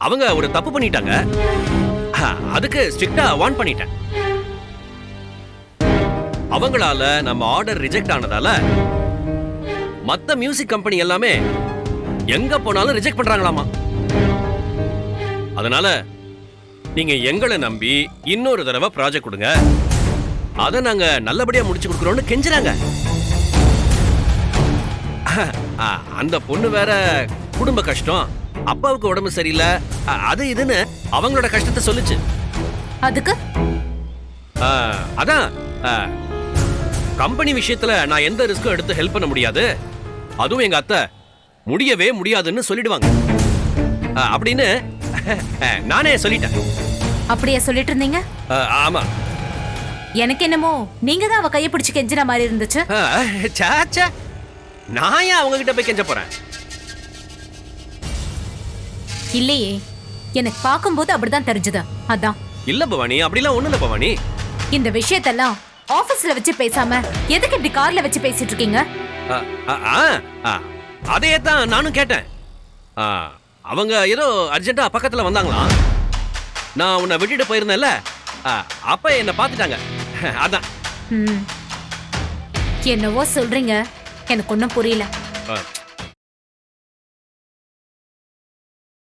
அவங்க ஒரு தப்பு பண்ணிட்டாங்க. அதுக்கு ஸ்ட்ரிக்ட்டா வார்ன் பண்ணிட்டேன். அவங்களால நம்ம ஆர்டர் ரிஜெக்ட் ஆனதால மத்த மியூசிக் கம்பெனி எல்லாமே எங்க போனாலும் ரிஜெக்ட் பண்றாங்களாமா. அதனால நீங்க எங்களை நம்பி இன்னொரு தடவை ப்ராஜெக்ட் கொடுங்க, அதை நாங்க நல்லபடியா முடிச்சு கொடுக்குறோம்னு கெஞ்சுறாங்க. அந்த பொண்ணு வேற குடும்ப கஷ்டம், அப்பாவுக்கு உடம்பு சரியில்லை, அது இதுன்னு அவங்களோட கஷ்டத்தை சொல்லுச்சு. அதுக்கு அதான் கம்பெனி விஷயத்துல நான் எந்த ரிஸ்க்கும் எடுத்து ஹெல்ப் பண்ண முடியாது, அதுவும் எங்க அத்தை முடியவே முடியாதுன்னு சொல்லிடுவாங்க அப்படின்னு நானே சொல்லிட்டேன். அப்படியே சொல்லிட்டு இருந்தீங்க? ஆமா. எனக்கு என்னமோ நீங்க தான் அவ கையை பிடிச்சு கெஞ்சின மாதிரி இருந்துச்சு. சாச்சா, நான் ஏன் அவங்க கிட்ட போய் கெஞ்ச போறேன்? இல்லையே, எனக்கு பார்க்கும்போது அப்படிதான் தெரிஞ்சது. அதான். இல்ல பவானி, அப்படிலாம் ஒண்ணு இல்ல பவானி. இந்த விஷயத்தெல்லாம் ஆபீஸ்ல வச்சு பேசாம எதுக்கு இப்படி கார்ல வச்சு பேசிட்டு இருக்கீங்க? அதையே தான் நானும் கேட்டேன். அவங்க ஏதோ அர்ஜென்ட்டா பக்கத்துல வந்தாங்களாம். நான் உன்னை விட்டுட்டு போயிருந்தேன்ல, அப்ப என்ன பாத்துட்டாங்க. அதான். என்னவோ சொல்றீங்க, எனக்கு ஒன்னும் புரியல.